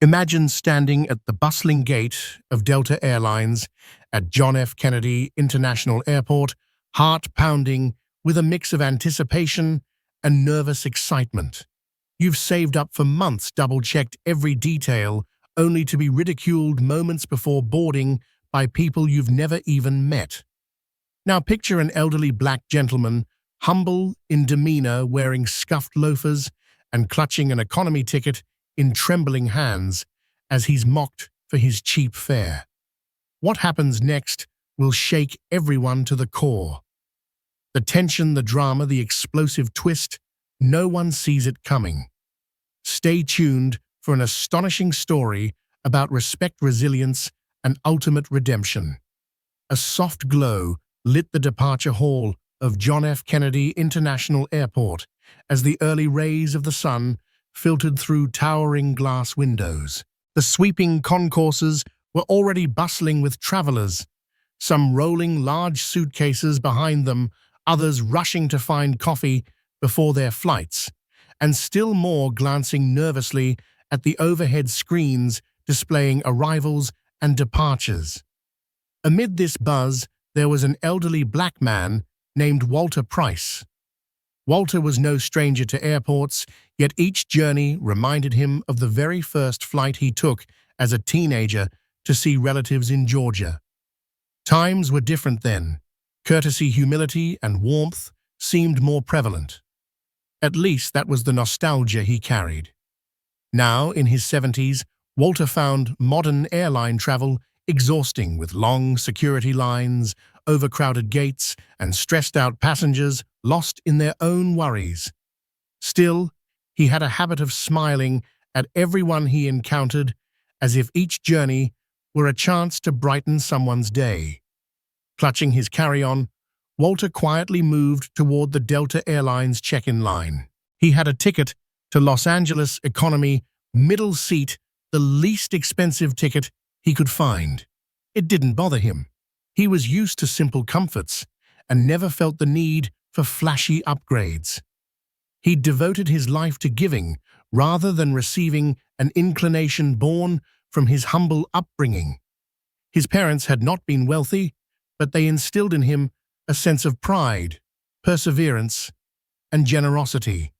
Imagine standing at the bustling gate of Delta Airlines at John F. Kennedy International Airport, heart pounding with a mix of anticipation and nervous excitement. You've saved up for months, double-checked every detail, only to be ridiculed moments before boarding by people you've never even met. Now picture an elderly black gentleman, humble in demeanor, wearing scuffed loafers and clutching an economy ticket in trembling hands as he's mocked for his cheap fare. What happens next will shake everyone to the core. The tension, the drama, the explosive twist, no one sees it coming. Stay tuned for an astonishing story about respect, resilience, and ultimate redemption. A soft glow lit the departure hall of John F. Kennedy International Airport as the early rays of the sun filtered through towering glass windows. The sweeping concourses were already bustling with travelers, some rolling large suitcases behind them, others rushing to find coffee before their flights, and still more glancing nervously at the overhead screens displaying arrivals and departures. Amid this buzz, there was an elderly black man named Walter Price. Walter was no stranger to airports, yet each journey reminded him of the very first flight he took as a teenager to see relatives in Georgia. Times were different then. Courtesy, humility, and warmth seemed more prevalent. At least that was the nostalgia he carried. Now, in his 70s, Walter found modern airline travel exhausting, with long security lines, overcrowded gates, and stressed-out passengers lost in their own worries. Still, he had a habit of smiling at everyone he encountered, as if each journey were a chance to brighten someone's day. Clutching his carry-on, Walter quietly moved toward the Delta Airlines check-in line. He had a ticket to Los Angeles economy, middle seat, the least expensive ticket he could find. It didn't bother him. He was used to simple comforts and never felt the need for flashy upgrades. He devoted his life to giving rather than receiving, an inclination born from his humble upbringing. His parents had not been wealthy, but they instilled in him a sense of pride, perseverance, and generosity.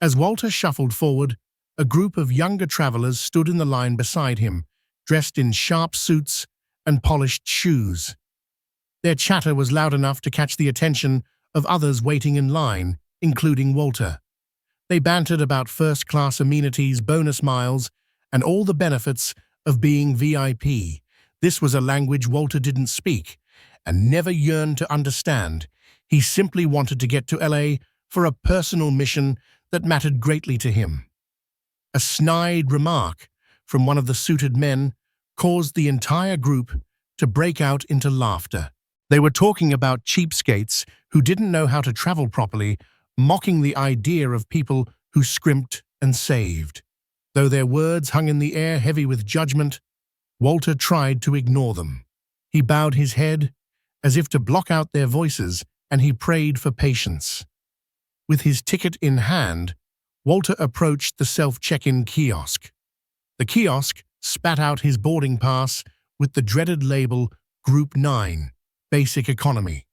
As Walter shuffled forward, a group of younger travelers stood in the line beside him, dressed in sharp suits and polished shoes. Their chatter was loud enough to catch the attention of others waiting in line, including Walter. They bantered about first-class amenities, bonus miles, and all the benefits of being VIP. This was a language Walter didn't speak and never yearned to understand. He simply wanted to get to LA for a personal mission that mattered greatly to him. A snide remark from one of the suited men caused the entire group to break out into laughter. They were talking about cheapskates who didn't know how to travel properly, mocking the idea of people who scrimped and saved. Though their words hung in the air heavy with judgment, Walter tried to ignore them. He bowed his head as if to block out their voices, and he prayed for patience. With his ticket in hand, Walter approached the self-check-in kiosk. The kiosk spat out his boarding pass with the dreaded label Group 9, Basic Economy.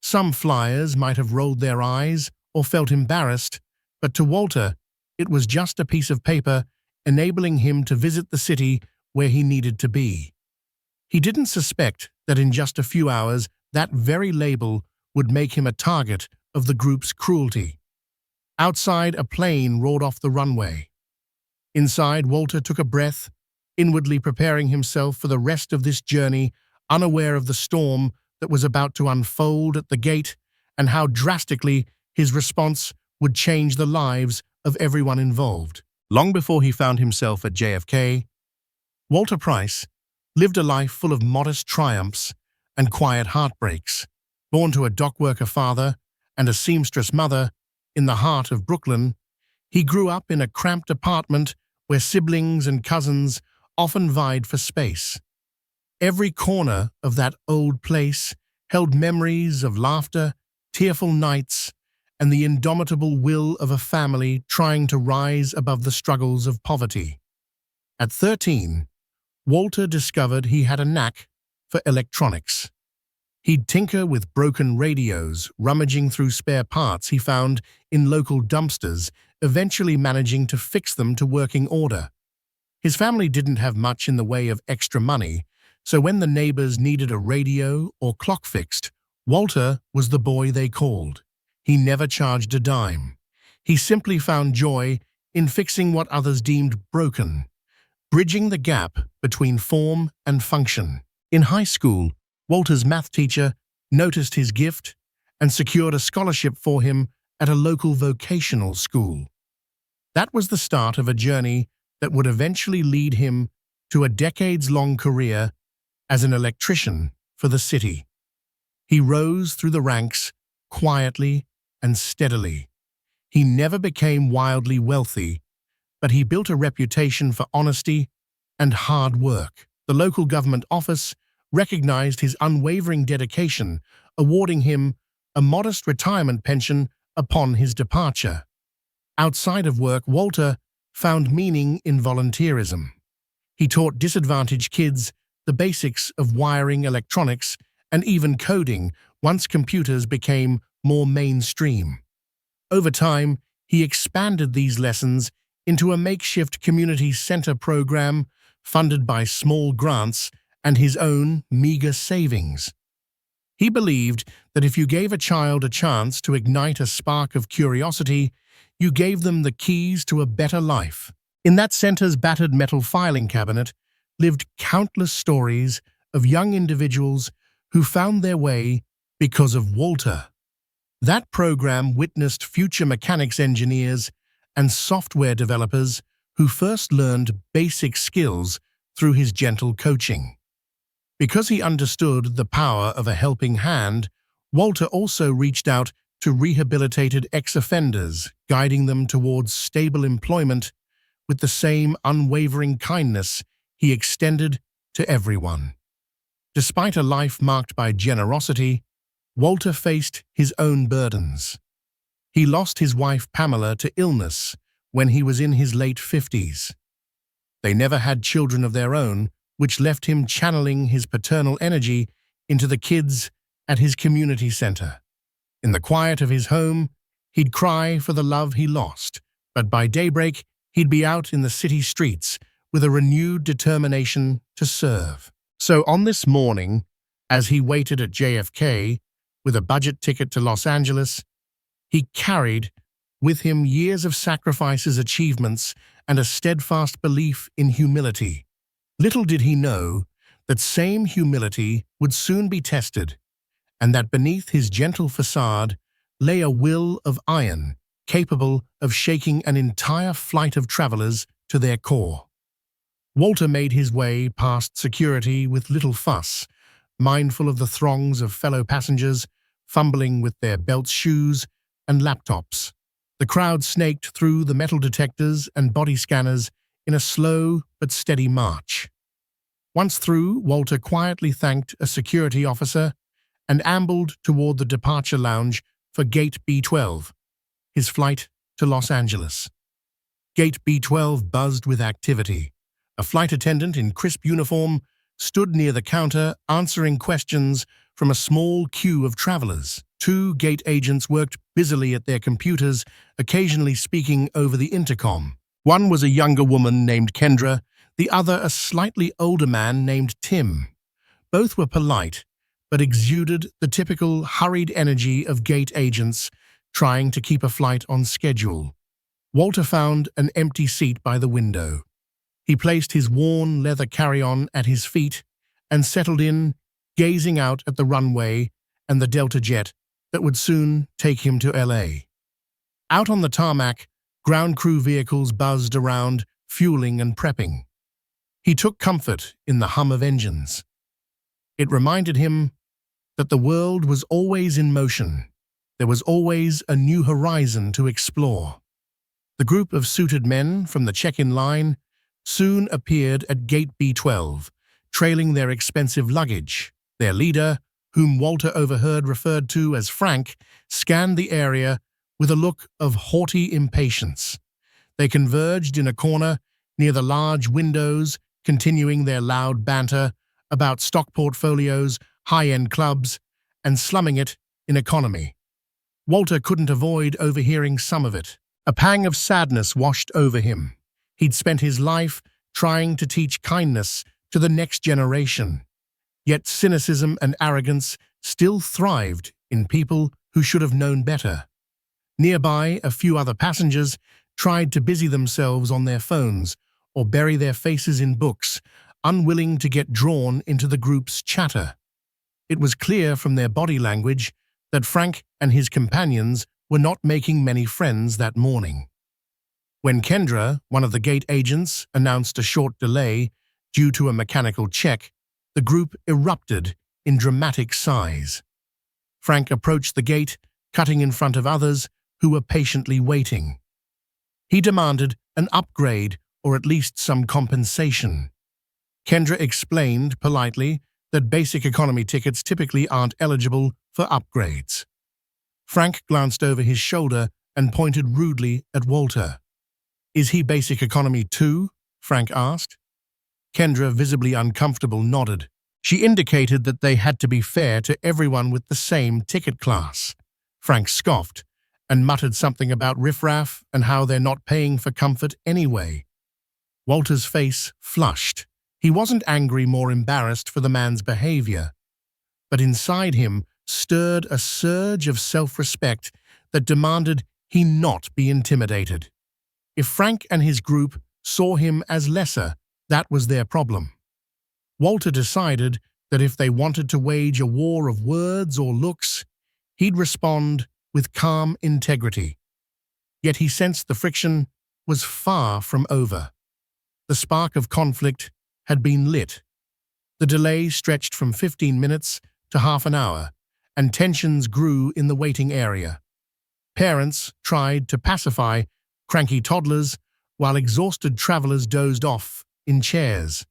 Some flyers might have rolled their eyes or felt embarrassed, but to Walter, it was just a piece of paper enabling him to visit the city where he needed to be. He didn't suspect that in just a few hours, that very label would make him a target of the group's cruelty. Outside, a plane roared off the runway. Inside, Walter took a breath, inwardly preparing himself for the rest of this journey, unaware of the storm that was about to unfold at the gate and how drastically his response would change the lives of everyone involved. Long before he found himself at JFK, Walter Price lived a life full of modest triumphs and quiet heartbreaks. Born to a dockworker father and a seamstress mother in the heart of Brooklyn, he grew up in a cramped apartment where siblings and cousins often vied for space. Every corner of that old place held memories of laughter, tearful nights, and the indomitable will of a family trying to rise above the struggles of poverty. At 13, Walter discovered he had a knack for electronics. He'd tinker with broken radios, rummaging through spare parts he found in local dumpsters, eventually managing to fix them to working order. His family didn't have much in the way of extra money, so when the neighbors needed a radio or clock fixed, Walter was the boy they called. He never charged a dime. He simply found joy in fixing what others deemed broken, bridging the gap between form and function. In high school, Walter's math teacher noticed his gift and secured a scholarship for him at a local vocational school. That was the start of a journey that would eventually lead him to a decades-long career as an electrician for the city. He rose through the ranks quietly and steadily. He never became wildly wealthy, but he built a reputation for honesty and hard work. The local government office recognized his unwavering dedication, awarding him a modest retirement pension upon his departure. Outside of work, Walter found meaning in volunteerism. He taught disadvantaged kids the basics of wiring, electronics, and even coding once computers became more mainstream. Over time, he expanded these lessons into a makeshift community center program funded by small grants and his own meager savings. He believed that if you gave a child a chance to ignite a spark of curiosity, you gave them the keys to a better life. In that center's battered metal filing cabinet lived countless stories of young individuals who found their way because of Walter. That program witnessed future mechanics engineers and software developers who first learned basic skills through his gentle coaching. Because he understood the power of a helping hand, Walter also reached out to rehabilitated ex-offenders, guiding them towards stable employment with the same unwavering kindness he extended to everyone. Despite a life marked by generosity, Walter faced his own burdens. He lost his wife Pamela to illness when he was in his late 50s. They never had children of their own, which left him channeling his paternal energy into the kids at his community center. In the quiet of his home, he'd cry for the love he lost, but by daybreak, he'd be out in the city streets with a renewed determination to serve. So on this morning, as he waited at JFK with a budget ticket to Los Angeles, he carried with him years of sacrifices, achievements, and a steadfast belief in humility. Little did he know that same humility would soon be tested, and that beneath his gentle facade lay a will of iron capable of shaking an entire flight of travelers to their core. Walter made his way past security with little fuss, mindful of the throngs of fellow passengers fumbling with their belts, shoes, and laptops. The crowd snaked through the metal detectors and body scanners in a slow but steady march. Once through, Walter quietly thanked a security officer and ambled toward the departure lounge for Gate B12, his flight to Los Angeles. Gate B12 buzzed with activity. A flight attendant in crisp uniform stood near the counter answering questions from a small queue of travelers. Two gate agents worked busily at their computers, occasionally speaking over the intercom. One was a younger woman named Kendra, the other a slightly older man named Tim. Both were polite, but exuded the typical hurried energy of gate agents trying to keep a flight on schedule. Walter found an empty seat by the window. He placed his worn leather carry-on at his feet and settled in, gazing out at the runway and the Delta jet that would soon take him to LA. Out on the tarmac, ground crew vehicles buzzed around, fueling and prepping. He took comfort in the hum of engines. It reminded him that the world was always in motion. There was always a new horizon to explore. The group of suited men from the check-in line soon appeared at Gate B12, trailing their expensive luggage. Their leader, whom Walter overheard referred to as Frank, scanned the area with a look of haughty impatience. They converged in a corner near the large windows, continuing their loud banter about stock portfolios, high-end clubs, and slumming it in economy. Walter couldn't avoid overhearing some of it. A pang of sadness washed over him. He'd spent his life trying to teach kindness to the next generation. Yet cynicism and arrogance still thrived in people who should have known better. Nearby, a few other passengers tried to busy themselves on their phones or bury their faces in books, unwilling to get drawn into the group's chatter. It was clear from their body language that Frank and his companions were not making many friends that morning. When Kendra, one of the gate agents, announced a short delay due to a mechanical check, the group erupted in dramatic sighs. Frank approached the gate, cutting in front of others who were patiently waiting. He demanded an upgrade or at least some compensation. Kendra explained politely that basic economy tickets typically aren't eligible for upgrades. Frank glanced over his shoulder and pointed rudely at Walter. "Is he basic economy too?" Frank asked. Kendra, visibly uncomfortable, nodded. She indicated that they had to be fair to everyone with the same ticket class. Frank scoffed and muttered something about riffraff and how they're not paying for comfort anyway. Walter's face flushed. He wasn't angry, more embarrassed for the man's behavior, but inside him stirred a surge of self-respect that demanded he not be intimidated. If Frank and his group saw him as lesser, that was their problem. Walter decided that if they wanted to wage a war of words or looks, he'd respond with calm integrity. Yet he sensed the friction was far from over. The spark of conflict had been lit. The delay stretched from 15 minutes to half an hour, and tensions grew in the waiting area. Parents tried to pacify cranky toddlers, while exhausted travelers dozed off in chairs.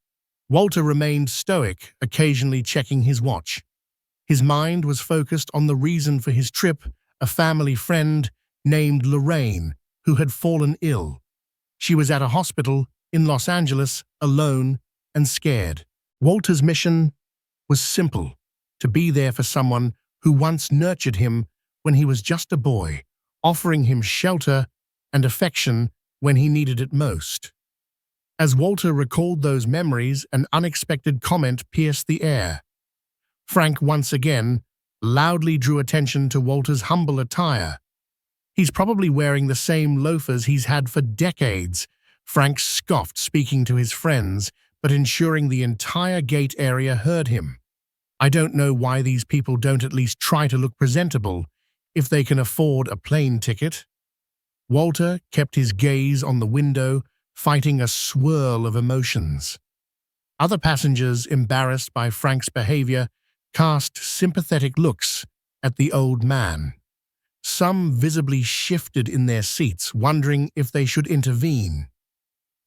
Walter remained stoic, occasionally checking his watch. His mind was focused on the reason for his trip, a family friend named Lorraine, who had fallen ill. She was at a hospital in Los Angeles, alone and scared. Walter's mission was simple: to be there for someone who once nurtured him when he was just a boy, offering him shelter and affection when he needed it most. As Walter recalled those memories, an unexpected comment pierced the air. Frank once again loudly drew attention to Walter's humble attire. "He's probably wearing the same loafers he's had for decades," Frank scoffed, speaking to his friends, but ensuring the entire gate area heard him. "I don't know why these people don't at least try to look presentable if they can afford a plane ticket." Walter kept his gaze on the window, fighting a swirl of emotions. Other passengers, embarrassed by Frank's behavior, cast sympathetic looks at the old man. Some visibly shifted in their seats, wondering if they should intervene.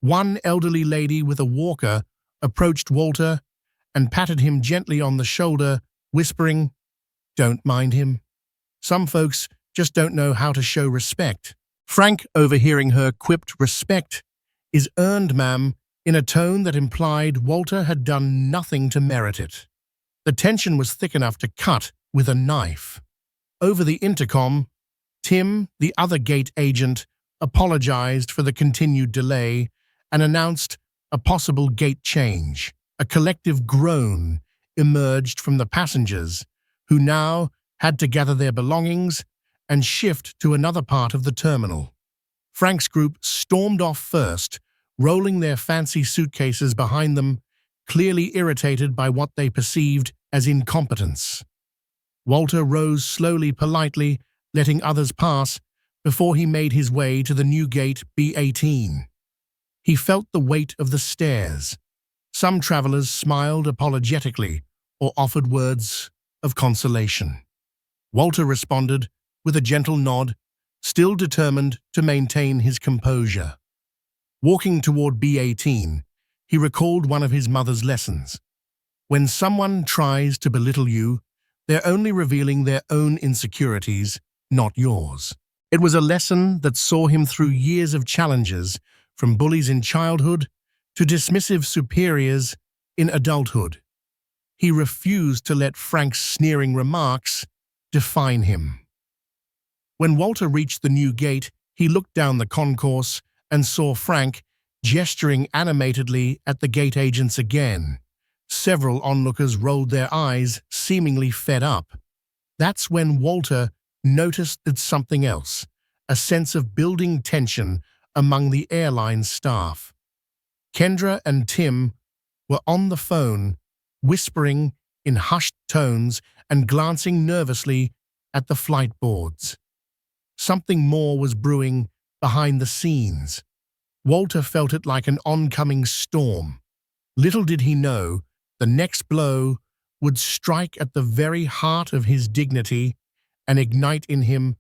One elderly lady with a walker approached Walter and patted him gently on the shoulder, whispering, "Don't mind him. Some folks just don't know how to show respect." Frank, overhearing her, quipped, "Respect is earned, ma'am," in a tone that implied Walter had done nothing to merit it. The tension was thick enough to cut with a knife. Over the intercom, Tim, the other gate agent, apologized for the continued delay and announced a possible gate change. A collective groan emerged from the passengers, who now had to gather their belongings and shift to another part of the terminal. Frank's group stormed off first, rolling their fancy suitcases behind them, clearly irritated by what they perceived as incompetence. Walter rose slowly, politely, letting others pass before he made his way to the new gate B18. He felt the weight of the stairs. Some travelers smiled apologetically or offered words of consolation. Walter responded with a gentle nod, still determined to maintain his composure. Walking toward B18, he recalled one of his mother's lessons. When someone tries to belittle you, they're only revealing their own insecurities, not yours. It was a lesson that saw him through years of challenges, from bullies in childhood to dismissive superiors in adulthood. He refused to let Frank's sneering remarks define him. When Walter reached the new gate, he looked down the concourse and saw Frank gesturing animatedly at the gate agents again. Several onlookers rolled their eyes, seemingly fed up. That's when Walter noticed that something else, a sense of building tension among the airline staff. Kendra and Tim were on the phone, whispering in hushed tones and glancing nervously at the flight boards. Something more was brewing behind the scenes. Walter felt it like an oncoming storm. Little did he know, the next blow would strike at the very heart of his dignity and ignite in him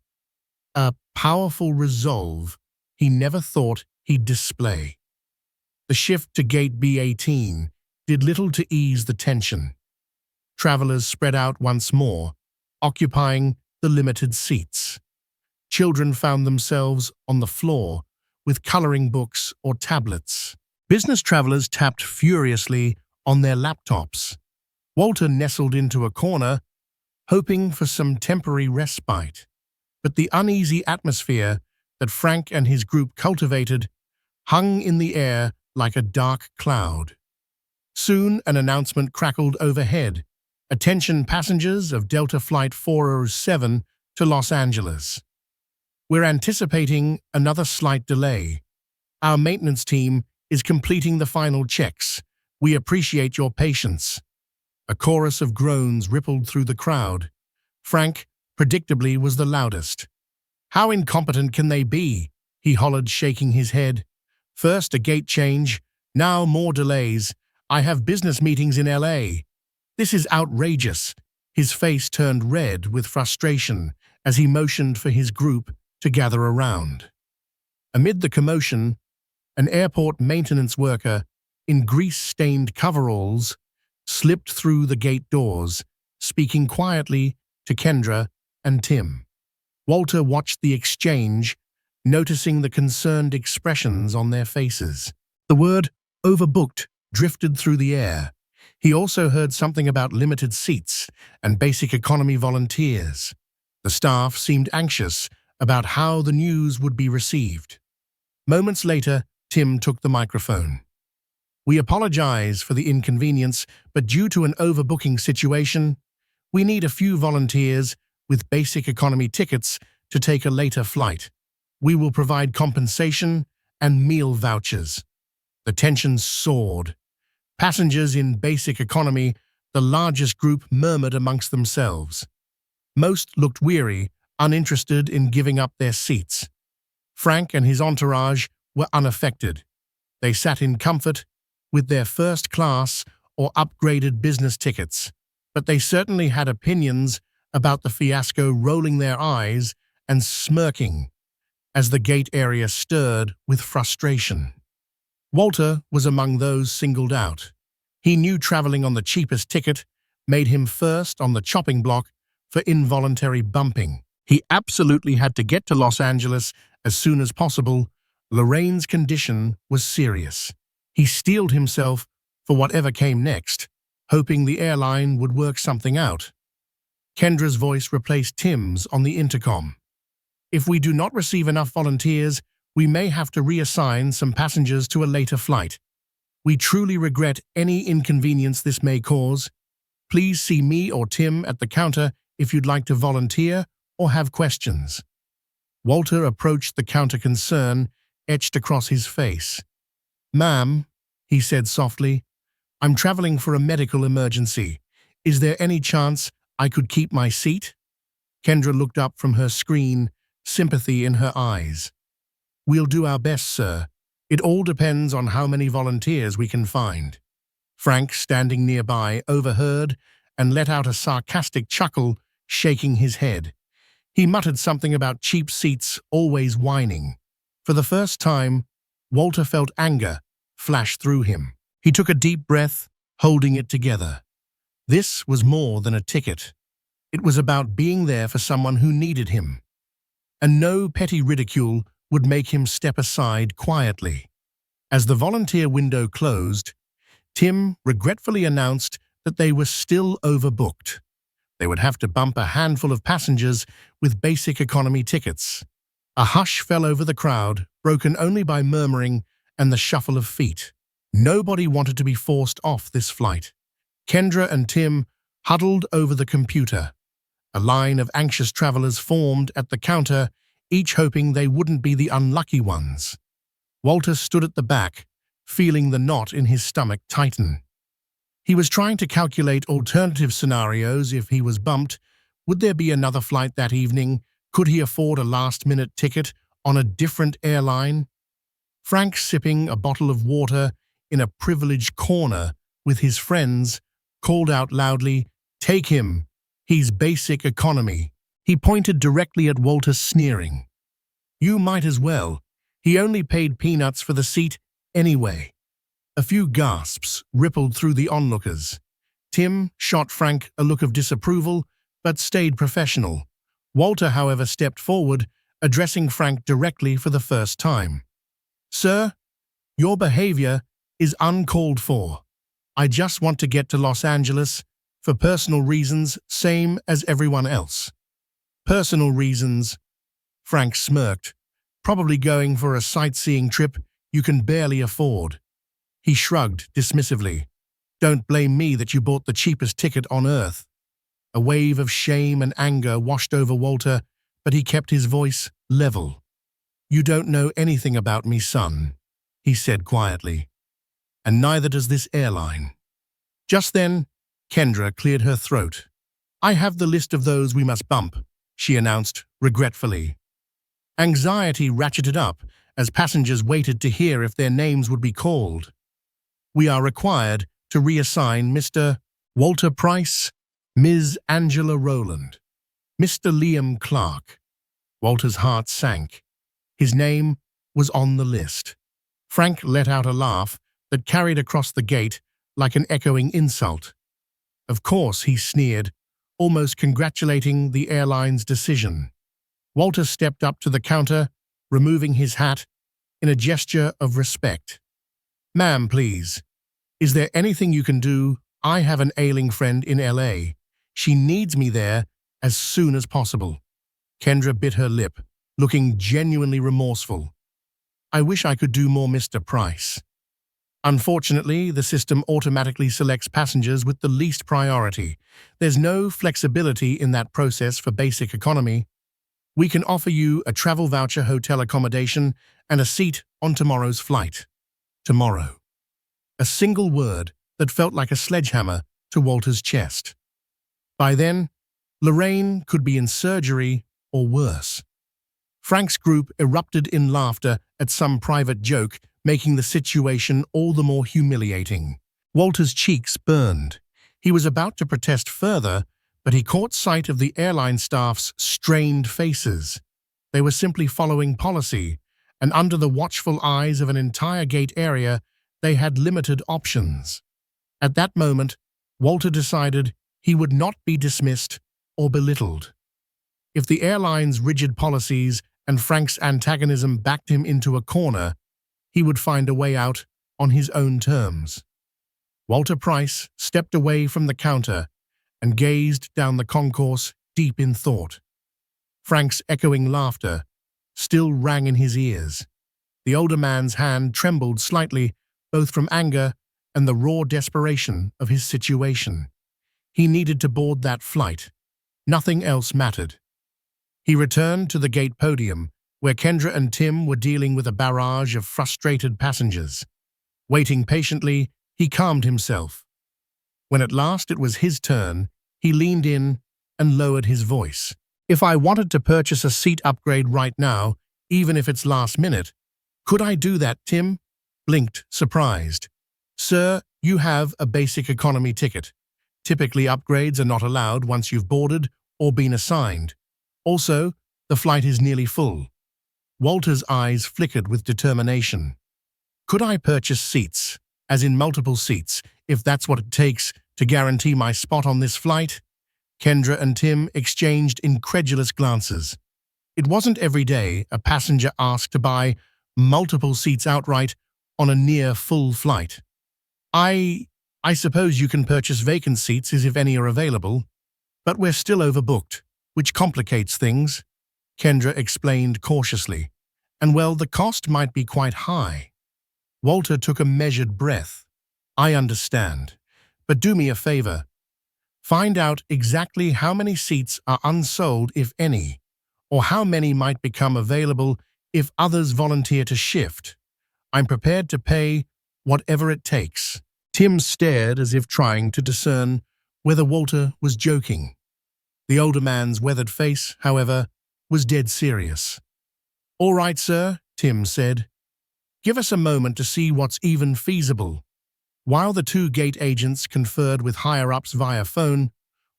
a powerful resolve he never thought he'd display. The shift to gate B18 did little to ease the tension. Travelers spread out once more, occupying the limited seats. Children found themselves on the floor with coloring books or tablets. Business travelers tapped furiously on their laptops. Walter nestled into a corner, hoping for some temporary respite. But the uneasy atmosphere that Frank and his group cultivated hung in the air like a dark cloud. Soon an announcement crackled overhead. Attention passengers of Delta Flight 407 to Los Angeles. We're anticipating another slight delay. Our maintenance team is completing the final checks. We appreciate your patience. A chorus of groans rippled through the crowd. Frank, predictably, was the loudest. How incompetent can they be? He hollered, shaking his head. First a gate change, now more delays. I have business meetings in LA. This is outrageous. His face turned red with frustration as he motioned for his group to gather around. Amid the commotion, an airport maintenance worker in grease-stained coveralls slipped through the gate doors, speaking quietly to Kendra and Tim. Walter watched the exchange, noticing the concerned expressions on their faces. The word "overbooked" drifted through the air. He also heard something about limited seats and basic economy volunteers. The staff seemed anxious about how the news would be received. Moments later, Tim took the microphone. We apologize for the inconvenience, but due to an overbooking situation, we need a few volunteers with basic economy tickets to take a later flight. We will provide compensation and meal vouchers. The tension soared. Passengers in basic economy, the largest group, murmured amongst themselves. Most looked weary, uninterested in giving up their seats. Frank and his entourage were unaffected. They sat in comfort with their first class or upgraded business tickets, but they certainly had opinions about the fiasco, rolling their eyes and smirking as the gate area stirred with frustration. Walter was among those singled out. He knew traveling on the cheapest ticket made him first on the chopping block for involuntary bumping. He absolutely had to get to Los Angeles as soon as possible. Lorraine's condition was serious. He steeled himself for whatever came next, hoping the airline would work something out. Kendra's voice replaced Tim's on the intercom. If we do not receive enough volunteers, we may have to reassign some passengers to a later flight. We truly regret any inconvenience this may cause. Please see me or Tim at the counter if you'd like to volunteer or have questions. Walter approached the counter, concern etched across his face. Ma'am, he said softly, I'm traveling for a medical emergency. Is there any chance I could keep my seat? Kendra looked up from her screen, sympathy in her eyes. We'll do our best, sir. It all depends on how many volunteers we can find. Frank, standing nearby, overheard and let out a sarcastic chuckle, shaking his head. He muttered something about cheap seats always whining. For the first time, Walter felt anger flash through him. He took a deep breath, holding it together. This was more than a ticket. It was about being there for someone who needed him. And no petty ridicule would make him step aside quietly. As the volunteer window closed, Tim regretfully announced that they were still overbooked. They would have to bump a handful of passengers with basic economy tickets. A hush fell over the crowd, broken only by murmuring and the shuffle of feet. Nobody wanted to be forced off this flight. Kendra and Tim huddled over the computer. A line of anxious travelers formed at the counter, each hoping they wouldn't be the unlucky ones. Walter stood at the back, feeling the knot in his stomach tighten. He was trying to calculate alternative scenarios if he was bumped. Would there be another flight that evening? Could he afford a last-minute ticket on a different airline? Frank, sipping a bottle of water in a privileged corner with his friends, called out loudly, "Take him! He's basic economy." He pointed directly at Walter, sneering. "You might as well. He only paid peanuts for the seat anyway." A few gasps rippled through the onlookers. Tim shot Frank a look of disapproval, but stayed professional. Walter, however, stepped forward, addressing Frank directly for the first time. "Sir, your behavior is uncalled for. I just want to get to Los Angeles for personal reasons, same as everyone else." "Personal reasons?" Frank smirked. "Probably going for a sightseeing trip you can barely afford." He shrugged dismissively. "Don't blame me that you bought the cheapest ticket on earth." A wave of shame and anger washed over Walter, but he kept his voice level. "You don't know anything about me, son," he said quietly. "And neither does this airline." Just then, Kendra cleared her throat. "I have the list of those we must bump," she announced regretfully. Anxiety ratcheted up as passengers waited to hear if their names would be called. "We are required to reassign Mr. Walter Price, Ms. Angela Rowland, Mr. Liam Clark." Walter's heart sank. His name was on the list. Frank let out a laugh that carried across the gate like an echoing insult. "Of course," he sneered, almost congratulating the airline's decision. Walter stepped up to the counter, removing his hat in a gesture of respect. "Ma'am, please. Is there anything you can do? I have an ailing friend in LA. She needs me there as soon as possible." Kendra bit her lip, looking genuinely remorseful. "I wish I could do more, Mr. Price. Unfortunately, the system automatically selects passengers with the least priority. There's no flexibility in that process for basic economy. We can offer you a travel voucher, hotel accommodation, and a seat on tomorrow's flight." Tomorrow. A single word that felt like a sledgehammer to Walter's chest. By then, Lorraine could be in surgery or worse. Frank's group erupted in laughter at some private joke, making the situation all the more humiliating. Walter's cheeks burned. He was about to protest further, but he caught sight of the airline staff's strained faces. They were simply following policy, and under the watchful eyes of an entire gate area, they had limited options. At that moment, Walter decided he would not be dismissed or belittled. If the airline's rigid policies and Frank's antagonism backed him into a corner, he would find a way out on his own terms. Walter Price stepped away from the counter and gazed down the concourse deep in thought. Frank's echoing laughter still rang in his ears. The older man's hand trembled slightly, both from anger and the raw desperation of his situation. He needed to board that flight. Nothing else mattered. He returned to the gate podium, where Kendra and Tim were dealing with a barrage of frustrated passengers. Waiting patiently, he calmed himself. When at last it was his turn, he leaned in and lowered his voice. "If I wanted to purchase a seat upgrade right now, even if it's last minute, could I do that?" Tim blinked, surprised. "Sir, you have a basic economy ticket. Typically, upgrades are not allowed once you've boarded or been assigned. Also, the flight is nearly full." Walter's eyes flickered with determination. "Could I purchase seats, as in multiple seats, if that's what it takes to guarantee my spot on this flight?" Kendra and Tim exchanged incredulous glances. It wasn't every day a passenger asked to buy multiple seats outright on a near-full flight. I suppose you can purchase vacant seats as if any are available, but we're still overbooked, which complicates things, Kendra explained cautiously. And well, the cost might be quite high. Walter took a measured breath. I understand, but do me a favor. Find out exactly how many seats are unsold, if any, or how many might become available if others volunteer to shift. I'm prepared to pay whatever it takes. Tim stared as if trying to discern whether Walter was joking. The older man's weathered face, however, was dead serious. All right, sir, Tim said. Give us a moment to see what's even feasible. While the two gate agents conferred with higher-ups via phone,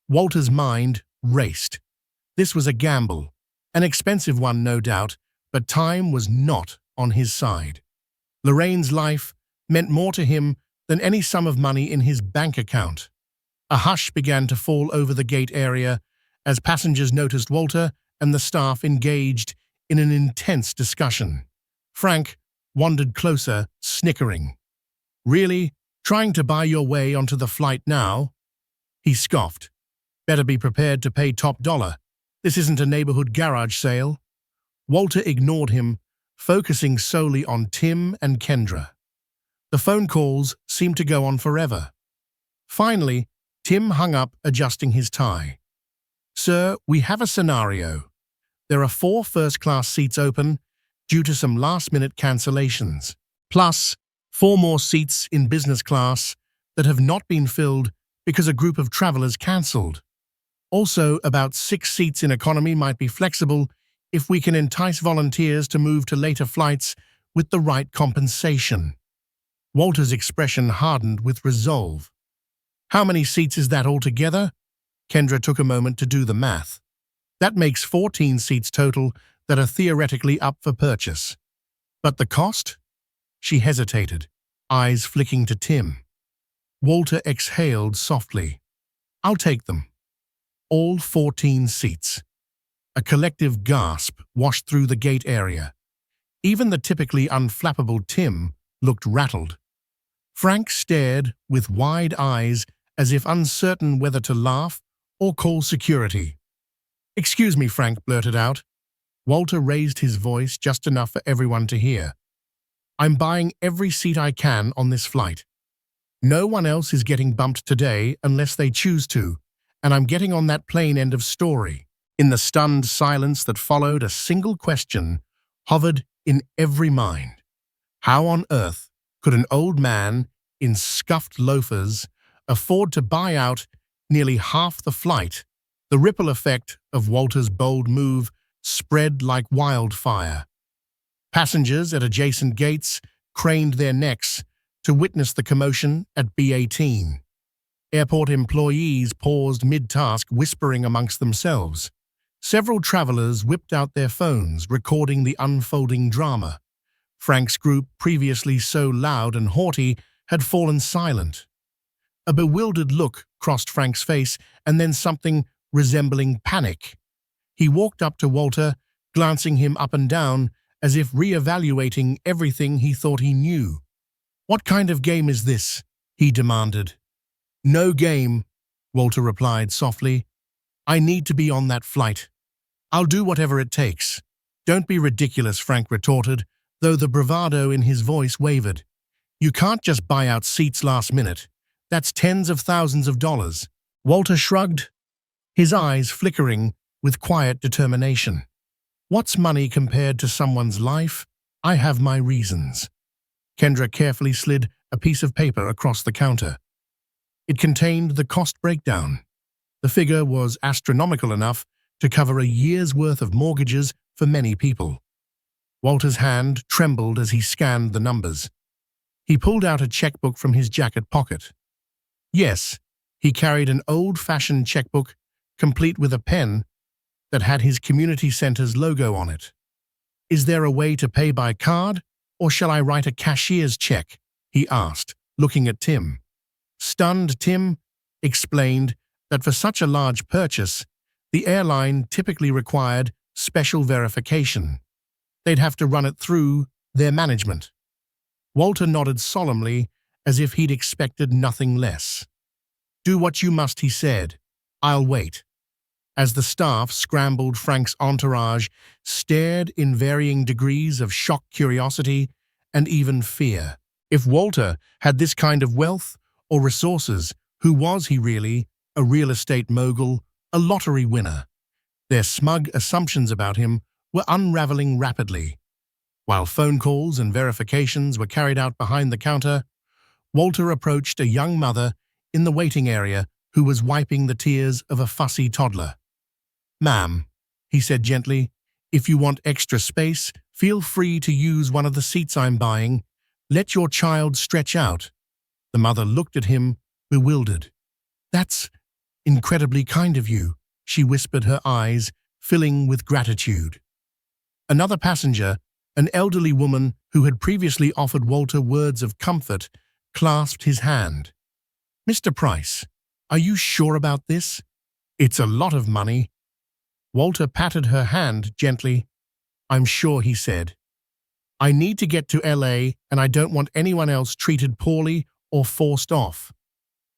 Walter's mind raced. This was a gamble, an expensive one no doubt, but time was not on his side. Lorraine's life meant more to him than any sum of money in his bank account. A hush began to fall over the gate area as passengers noticed Walter and the staff engaged in an intense discussion. Frank wandered closer, snickering. Really? Trying to buy your way onto the flight now? He scoffed. Better be prepared to pay top dollar. This isn't a neighborhood garage sale. Walter ignored him, focusing solely on Tim and Kendra. The phone calls seemed to go on forever. Finally, Tim hung up, adjusting his tie. Sir, we have a scenario. There are 4 first-class seats open due to some last-minute cancellations, plus 4 more seats in business class that have not been filled because a group of travelers cancelled. Also, about 6 seats in economy might be flexible if we can entice volunteers to move to later flights with the right compensation. Walter's expression hardened with resolve. How many seats is that altogether? Kendra took a moment to do the math. That makes 14 seats total that are theoretically up for purchase. But the cost? She hesitated, eyes flicking to Tim. Walter exhaled softly. I'll take them. All 14 seats. A collective gasp washed through the gate area. Even the typically unflappable Tim looked rattled. Frank stared with wide eyes as if uncertain whether to laugh or call security. Excuse me, Frank blurted out. Walter raised his voice just enough for everyone to hear. I'm buying every seat I can on this flight. No one else is getting bumped today unless they choose to, and I'm getting on that plane, end of story. In the stunned silence that followed, a single question hovered in every mind. How on earth could an old man in scuffed loafers afford to buy out nearly half the flight? The ripple effect of Walter's bold move spread like wildfire. Passengers at adjacent gates craned their necks to witness the commotion at B-18. Airport employees paused mid-task, whispering amongst themselves. Several travelers whipped out their phones, recording the unfolding drama. Frank's group, previously so loud and haughty, had fallen silent. A bewildered look crossed Frank's face, and then something resembling panic. He walked up to Walter, glancing him up and down, as if re-evaluating everything he thought he knew. What kind of game is this? He demanded. No game, Walter replied softly. I need to be on that flight. I'll do whatever it takes. Don't be ridiculous, Frank retorted, though the bravado in his voice wavered. You can't just buy out seats last minute. That's tens of thousands of dollars. Walter shrugged, his eyes flickering with quiet determination. What's money compared to someone's life? I have my reasons. Kendra carefully slid a piece of paper across the counter. It contained the cost breakdown. The figure was astronomical enough to cover a year's worth of mortgages for many people. Walter's hand trembled as he scanned the numbers. He pulled out a checkbook from his jacket pocket. Yes, he carried an old-fashioned checkbook, complete with a pen that had his community center's logo on it. Is there a way to pay by card, or shall I write a cashier's check? He asked, looking at Tim. Stunned, Tim explained that for such a large purchase, the airline typically required special verification. They'd have to run it through their management. Walter nodded solemnly, as if he'd expected nothing less. "Do what you must," he said. "I'll wait." As the staff scrambled, Frank's entourage stared in varying degrees of shocked curiosity and even fear. If Walter had this kind of wealth or resources, who was he really? A real estate mogul, a lottery winner? Their smug assumptions about him were unraveling rapidly. While phone calls and verifications were carried out behind the counter, Walter approached a young mother in the waiting area who was wiping the tears of a fussy toddler. "Ma'am," he said gently, "if you want extra space, feel free to use one of the seats I'm buying. Let your child stretch out." The mother looked at him, bewildered. "That's incredibly kind of you," she whispered, her eyes filling with gratitude. Another passenger, an elderly woman who had previously offered Walter words of comfort, clasped his hand. "Mr. Price, are you sure about this? It's a lot of money." Walter patted her hand gently. "I'm sure," he said. "I need to get to LA, and I don't want anyone else treated poorly or forced off.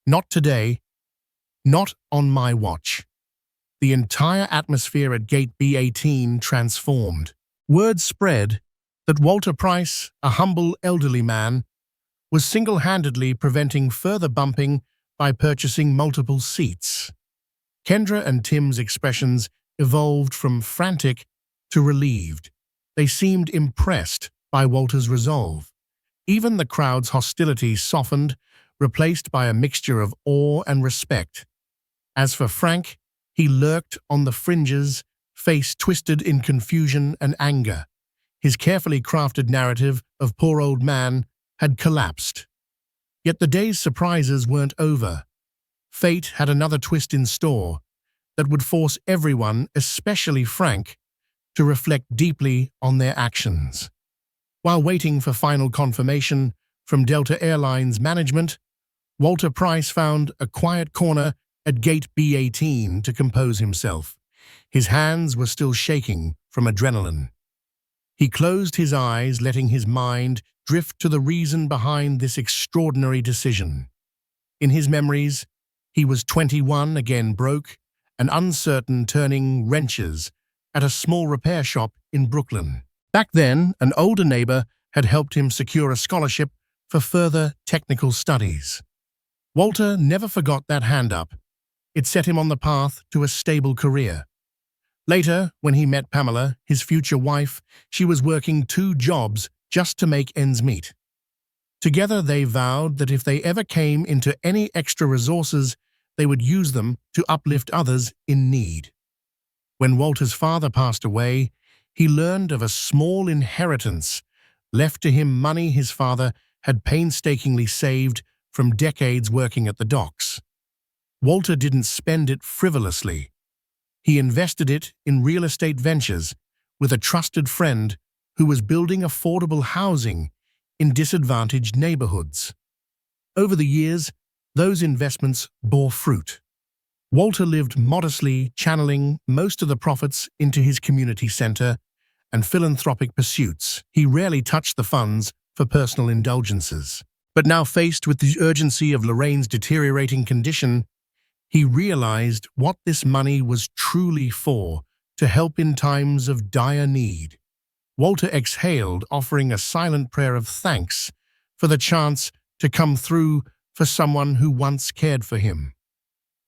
Not today. Not on my watch." The entire atmosphere at Gate B18 transformed. Word spread that Walter Price, a humble elderly man, was single-handedly preventing further bumping by purchasing multiple seats. Kendra and Tim's expressions evolved from frantic to relieved. They seemed impressed by Walter's resolve. Even the crowd's hostility softened, replaced by a mixture of awe and respect. As for Frank, he lurked on the fringes, face twisted in confusion and anger. His carefully crafted narrative of poor old man had collapsed. Yet the day's surprises weren't over. Fate had another twist in store that would force everyone, especially Frank, to reflect deeply on their actions. While waiting for final confirmation from Delta Airlines management, Walter Price found a quiet corner at Gate B18 to compose himself. His hands were still shaking from adrenaline. He closed his eyes, letting his mind drift to the reason behind this extraordinary decision. In his memories, he was 21, again broke, and uncertain, turning wrenches at a small repair shop in Brooklyn. Back then, an older neighbor had helped him secure a scholarship for further technical studies. Walter never forgot that hand-up. It set him on the path to a stable career. Later, when he met Pamela, his future wife, she was working 2 jobs just to make ends meet. Together, they vowed that if they ever came into any extra resources, they would use them to uplift others in need. When Walter's father passed away, he learned of a small inheritance left to him, money his father had painstakingly saved from decades working at the docks. Walter didn't spend it frivolously. He invested it in real estate ventures with a trusted friend who was building affordable housing in disadvantaged neighborhoods. Over the years, those investments bore fruit. Walter lived modestly, channeling most of the profits into his community center and philanthropic pursuits. He rarely touched the funds for personal indulgences. But now, faced with the urgency of Lorraine's deteriorating condition, he realized what this money was truly for: to help in times of dire need. Walter exhaled, offering a silent prayer of thanks for the chance to come through for someone who once cared for him.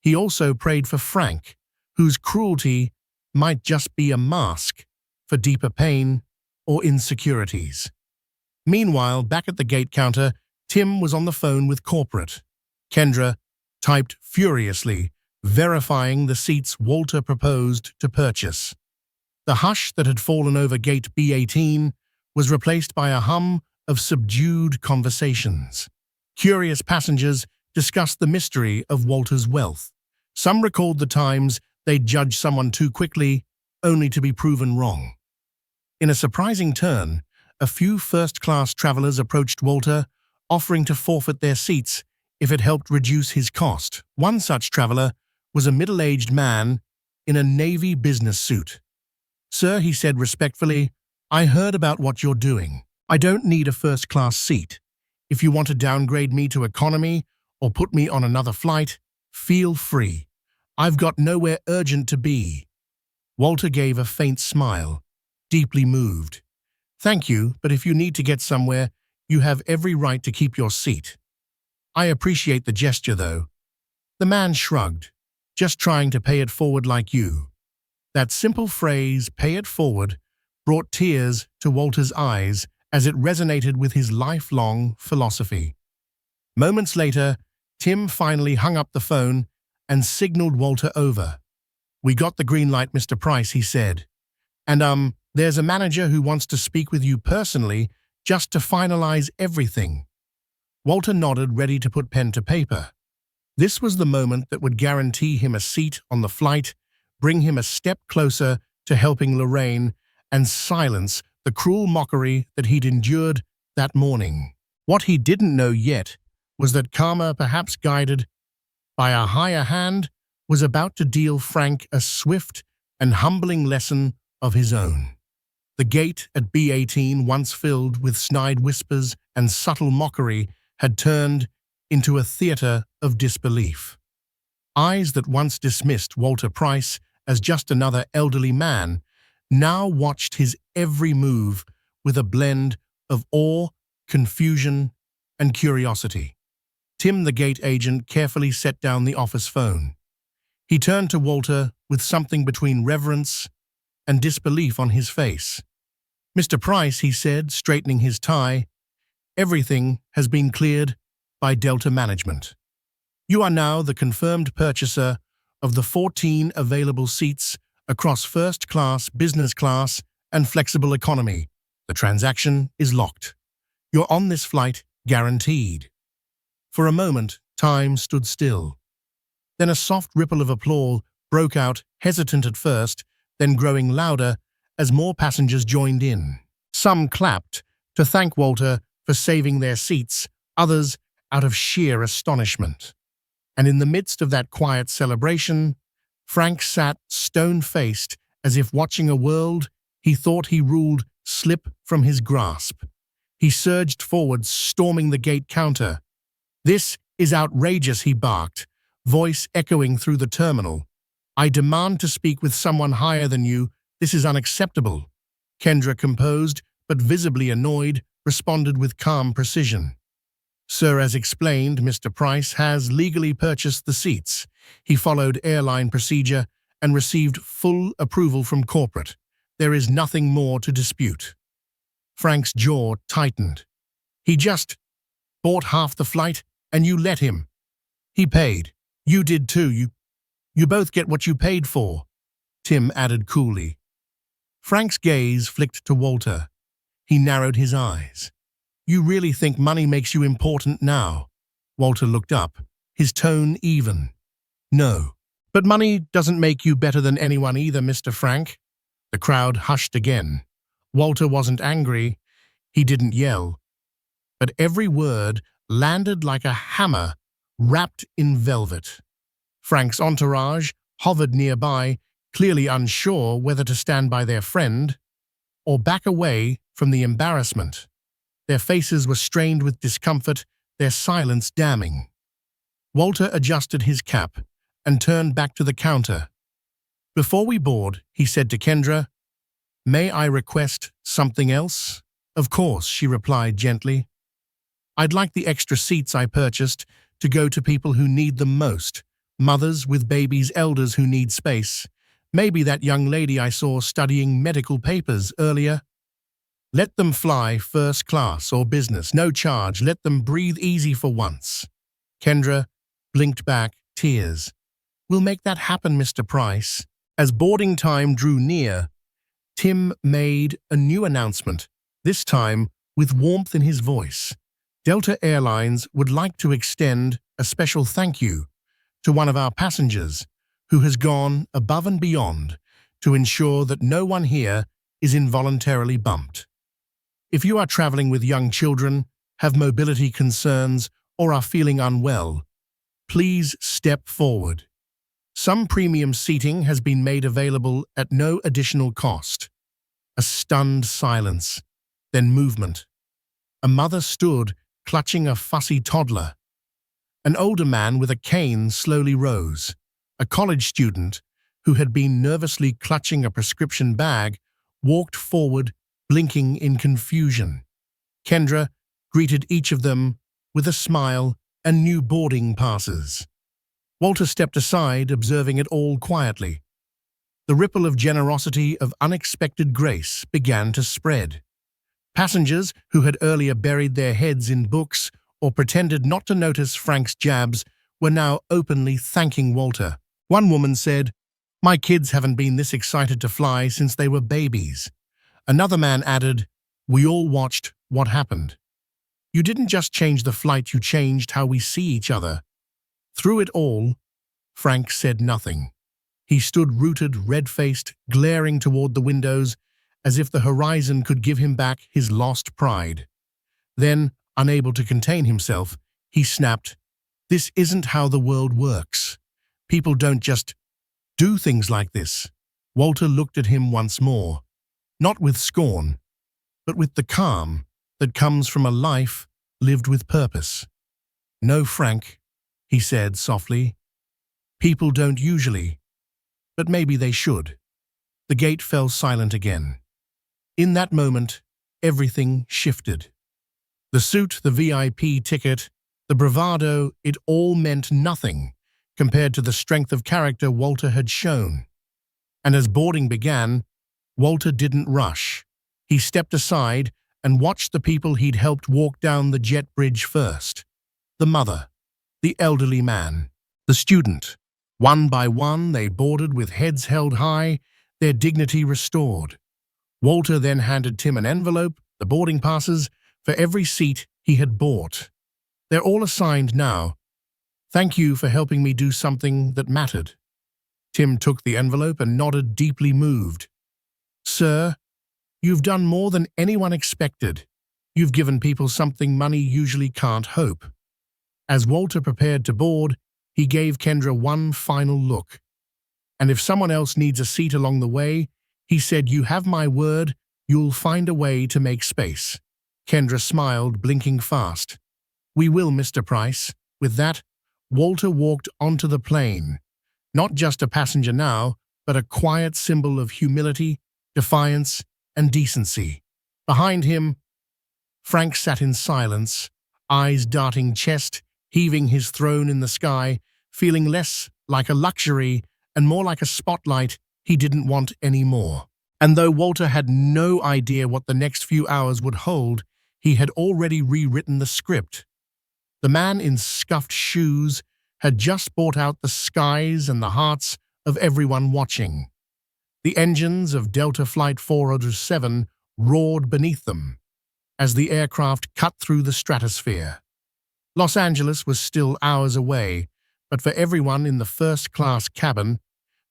He also prayed for Frank, whose cruelty might just be a mask for deeper pain or insecurities. Meanwhile, back at the gate counter, Tim was on the phone with corporate. Kendra typed furiously, verifying the seats Walter proposed to purchase. The hush that had fallen over Gate B18 was replaced by a hum of subdued conversations. Curious passengers discussed the mystery of Walter's wealth. Some recalled the times they'd judged someone too quickly, only to be proven wrong. In a surprising turn, a few first-class travelers approached Walter, offering to forfeit their seats if it helped reduce his cost. One such traveler was a middle-aged man in a Navy business suit. "Sir," he said respectfully, "I heard about what you're doing. I don't need a first-class seat. If you want to downgrade me to economy or put me on another flight, feel free. I've got nowhere urgent to be." Walter gave a faint smile, deeply moved. "Thank you, but if you need to get somewhere, you have every right to keep your seat." "I appreciate the gesture, though." The man shrugged, "Just trying to pay it forward like you." That simple phrase, "pay it forward," brought tears to Walter's eyes as it resonated with his lifelong philosophy. Moments later, Tim finally hung up the phone and signaled Walter over. "We got the green light, Mr. Price," he said. "And, there's a manager who wants to speak with you personally just to finalize everything." Walter nodded, ready to put pen to paper. This was the moment that would guarantee him a seat on the flight, bring him a step closer to helping Lorraine, and silence the cruel mockery that he'd endured that morning. What he didn't know yet was that karma, perhaps guided by a higher hand, was about to deal Frank a swift and humbling lesson of his own. The gate at B18, once filled with snide whispers and subtle mockery, had turned into a theater of disbelief. Eyes that once dismissed Walter Price as just another elderly man now watched his every move with a blend of awe, confusion, and curiosity. Tim, the gate agent, carefully set down the office phone. He turned to Walter with something between reverence and disbelief on his face. "Mr. Price," he said, straightening his tie, "everything has been cleared by Delta Management. You are now the confirmed purchaser of the 14 available seats across first class, business class, and flexible economy. The transaction is locked. You're on this flight, guaranteed." For a moment, time stood still. Then a soft ripple of applause broke out, hesitant at first, then growing louder as more passengers joined in. Some clapped to thank Walter for saving their seats, others out of sheer astonishment. And in the midst of that quiet celebration, Frank sat stone-faced as if watching a world he thought he ruled slip from his grasp. He surged forward, storming the gate counter. "This is outrageous," he barked, voice echoing through the terminal. "I demand to speak with someone higher than you. This is unacceptable." Kendra, composed but visibly annoyed, responded with calm precision. "Sir, as explained, Mr. Price has legally purchased the seats. He followed airline procedure and received full approval from corporate. There is nothing more to dispute." Frank's jaw tightened. "He just bought half the flight, and you let him. He paid. You did too. You both get what you paid for," Tim added coolly. Frank's gaze flicked to Walter. He narrowed his eyes. "You really think money makes you important now?" Walter looked up, his tone even. "No. But money doesn't make you better than anyone either, Mr. Frank." The crowd hushed again. Walter wasn't angry. He didn't yell. But every word landed like a hammer wrapped in velvet. Frank's entourage hovered nearby, clearly unsure whether to stand by their friend or back away from the embarrassment. Their faces were strained with discomfort, their silence damning. Walter adjusted his cap and turned back to the counter. "Before we board," he said to Kendra, "may I request something else?" "Of course," she replied gently. "I'd like the extra seats I purchased to go to people who need them most, mothers with babies, elders who need space. Maybe that young lady I saw studying medical papers earlier. Let them fly first class or business, no charge. Let them breathe easy for once." Kendra blinked back, tears. "We'll make that happen, Mr. Price." As boarding time drew near, Tim made a new announcement, this time with warmth in his voice. Delta Airlines would like to extend a special thank you to one of our passengers who has gone above and beyond to ensure that no one here is involuntarily bumped. If you are traveling with young children, have mobility concerns, or are feeling unwell, please step forward. Some premium seating has been made available at no additional cost. A stunned silence, then movement. A mother stood, clutching a fussy toddler. An older man with a cane slowly rose. A college student, who had been nervously clutching a prescription bag, walked forward, blinking in confusion. Kendra greeted each of them with a smile and new boarding passes. Walter stepped aside, observing it all quietly. The ripple of generosity, of unexpected grace, began to spread. Passengers who had earlier buried their heads in books or pretended not to notice Frank's jabs were now openly thanking Walter. One woman said, "My kids haven't been this excited to fly since they were babies." Another man added, "We all watched what happened. You didn't just change the flight, you changed how we see each other." Through it all, Frank said nothing. He stood rooted, red-faced, glaring toward the windows, as if the horizon could give him back his lost pride. Then, unable to contain himself, he snapped, "This isn't how the world works. People don't just do things like this." Walter looked at him once more, not with scorn, but with the calm that comes from a life lived with purpose. "No, Frank," he said softly. "People don't usually, but maybe they should." The gate fell silent again. In that moment, everything shifted. The suit, the VIP ticket, the bravado, it all meant nothing compared to the strength of character Walter had shown. And as boarding began, Walter didn't rush. He stepped aside and watched the people he'd helped walk down the jet bridge first. The mother, the elderly man, the student. One by one, they boarded with heads held high, their dignity restored. Walter then handed Tim an envelope, the boarding passes, for every seat he had bought. "They're all assigned now. Thank you for helping me do something that mattered." Tim took the envelope and nodded, deeply moved. "Sir, you've done more than anyone expected. You've given people something money usually can't hope." As Walter prepared to board, he gave Kendra one final look. "And if someone else needs a seat along the way," he said, "you have my word, you'll find a way to make space." Kendra smiled, blinking fast. "We will, Mr. Price." With that, Walter walked onto the plane. Not just a passenger now, but a quiet symbol of humility, defiance, and decency. Behind him, Frank sat in silence, eyes darting, chest heaving, his throne in the sky, feeling less like a luxury and more like a spotlight he didn't want anymore. And though Walter had no idea what the next few hours would hold, he had already rewritten the script. The man in scuffed shoes had just bought out the skies and the hearts of everyone watching. The engines of Delta Flight 407 roared beneath them as the aircraft cut through the stratosphere. Los Angeles was still hours away, but for everyone in the first-class cabin,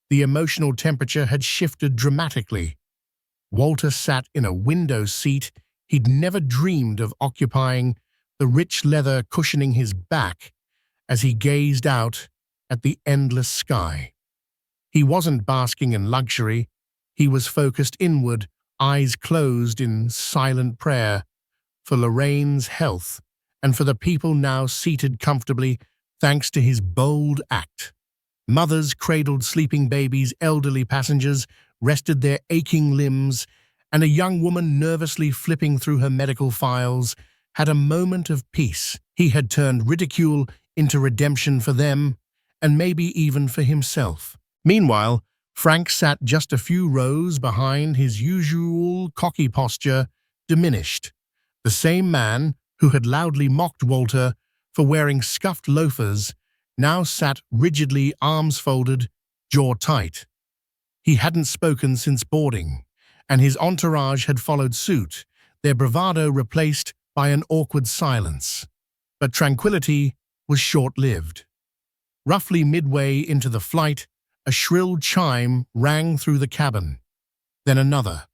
the emotional temperature had shifted dramatically. Walter sat in a window seat he'd never dreamed of occupying, the rich leather cushioning his back as he gazed out at the endless sky. He wasn't basking in luxury. He was focused inward, eyes closed in silent prayer for Lorraine's health and for the people now seated comfortably thanks to his bold act. Mothers cradled sleeping babies, elderly passengers rested their aching limbs, and a young woman nervously flipping through her medical files had a moment of peace. He had turned ridicule into redemption for them, and maybe even for himself. Meanwhile, Frank sat just a few rows behind, his usual cocky posture diminished. The same man who had loudly mocked Walter for wearing scuffed loafers now sat rigidly, arms folded, jaw tight. He hadn't spoken since boarding, and his entourage had followed suit, their bravado replaced by an awkward silence. But tranquility was short-lived. Roughly midway into the flight, a shrill chime rang through the cabin. Then another.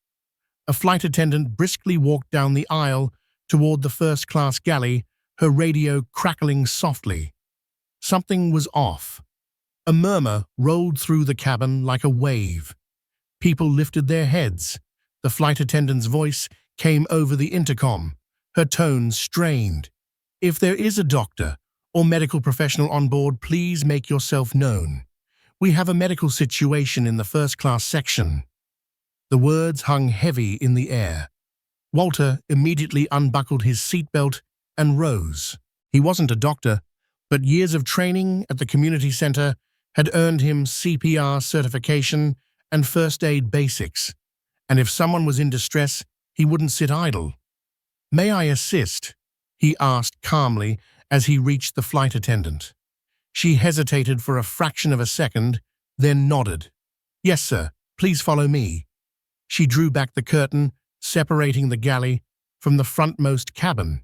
A flight attendant briskly walked down the aisle toward the first-class galley, her radio crackling softly. Something was off. A murmur rolled through the cabin like a wave. People lifted their heads. The flight attendant's voice came over the intercom. her tone strained. "If there is a doctor or medical professional on board, please make yourself known. We have a medical situation in the first-class section." The words hung heavy in the air. Walter immediately unbuckled his seatbelt and rose. He wasn't a doctor, but years of training at the community center had earned him CPR certification and first aid basics. And if someone was in distress, he wouldn't sit idle. "May I assist?" he asked calmly as he reached the flight attendant. She hesitated for a fraction of a second, then nodded. "Yes, sir. Please follow me." She drew back the curtain, separating the galley from the frontmost cabin,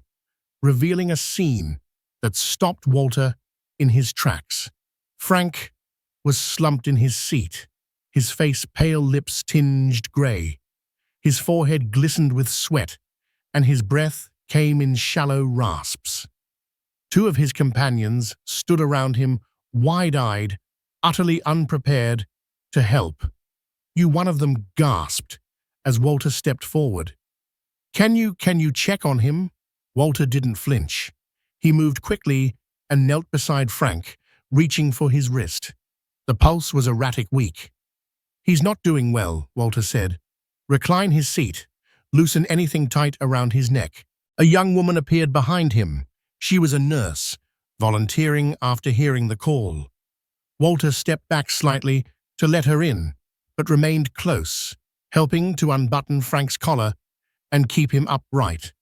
revealing a scene that stopped Walter in his tracks. Frank was slumped in his seat, his face pale lips tinged gray. His forehead glistened with sweat, and his breath came in shallow rasps. Two of his companions stood around him, wide-eyed, utterly unprepared to help. One of them gasped as Walter stepped forward. Can you check on him?" Walter didn't flinch. He moved quickly and knelt beside Frank, reaching for his wrist. The pulse was erratic weak. "He's not doing well," Walter said. "Recline his seat. Loosen anything tight around his neck." A young woman appeared behind him. She was a nurse, volunteering after hearing the call. Walter stepped back slightly to let her in, but remained close, helping to unbutton Frank's collar and keep him upright.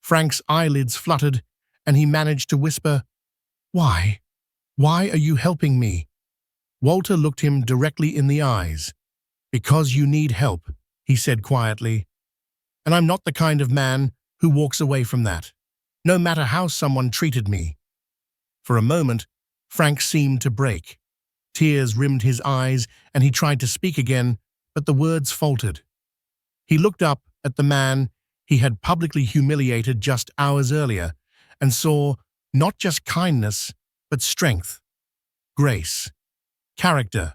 Frank's eyelids fluttered, and he managed to whisper, "Why? Why are you helping me?" Walter looked him directly in the eyes. "Because you need help," he said quietly. "And I'm not the kind of man who walks away from that, no matter how someone treated me." For a moment, Frank seemed to break. Tears rimmed his eyes, and he tried to speak again, but the words faltered. He looked up at the man he had publicly humiliated just hours earlier and saw not just kindness, but strength, grace, character.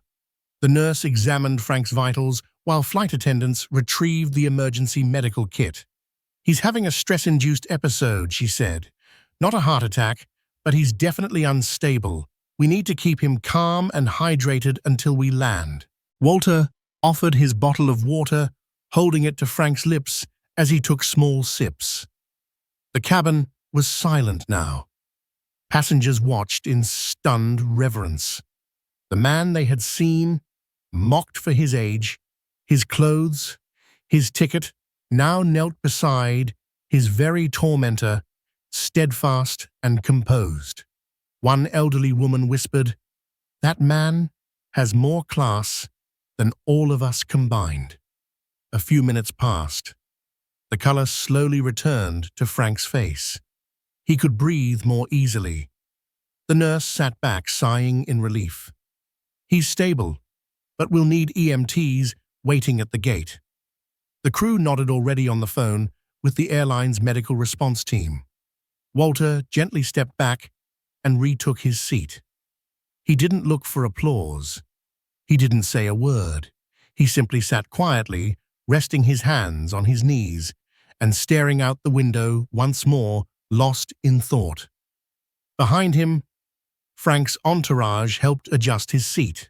The nurse examined Frank's vitals while flight attendants retrieved the emergency medical kit. "He's having a stress-induced episode," she said. "Not a heart attack, but he's definitely unstable. We need to keep him calm and hydrated until we land." Walter offered his bottle of water, holding it to Frank's lips as he took small sips. The cabin was silent now. Passengers watched in stunned reverence. The man they had seen, mocked for his age, his clothes, his ticket, now knelt beside his very tormentor, steadfast and composed. One elderly woman whispered, "That man has more class than all of us combined." A few minutes passed. The color slowly returned to Frank's face. He could breathe more easily. The nurse sat back, sighing in relief. "He's stable, but we'll need EMTs waiting at the gate." The crew nodded already on the phone with the airline's medical response team. Walter gently stepped back and retook his seat. He didn't look for applause. He didn't say a word. He simply sat quietly, resting his hands on his knees and staring out the window once more, lost in thought. Behind him, Frank's entourage helped adjust his seat.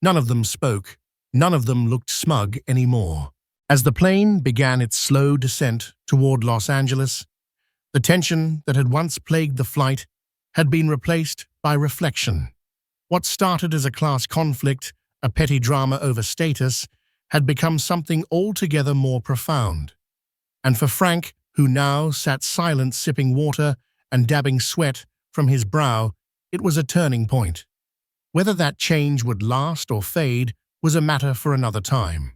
None of them spoke. None of them looked smug anymore. As the plane began its slow descent toward Los Angeles, the tension that had once plagued the flight had been replaced by reflection. What started as a class conflict, a petty drama over status, had become something altogether more profound. And for Frank, who now sat silent, sipping water and dabbing sweat from his brow, it was a turning point. Whether that change would last or fade was a matter for another time.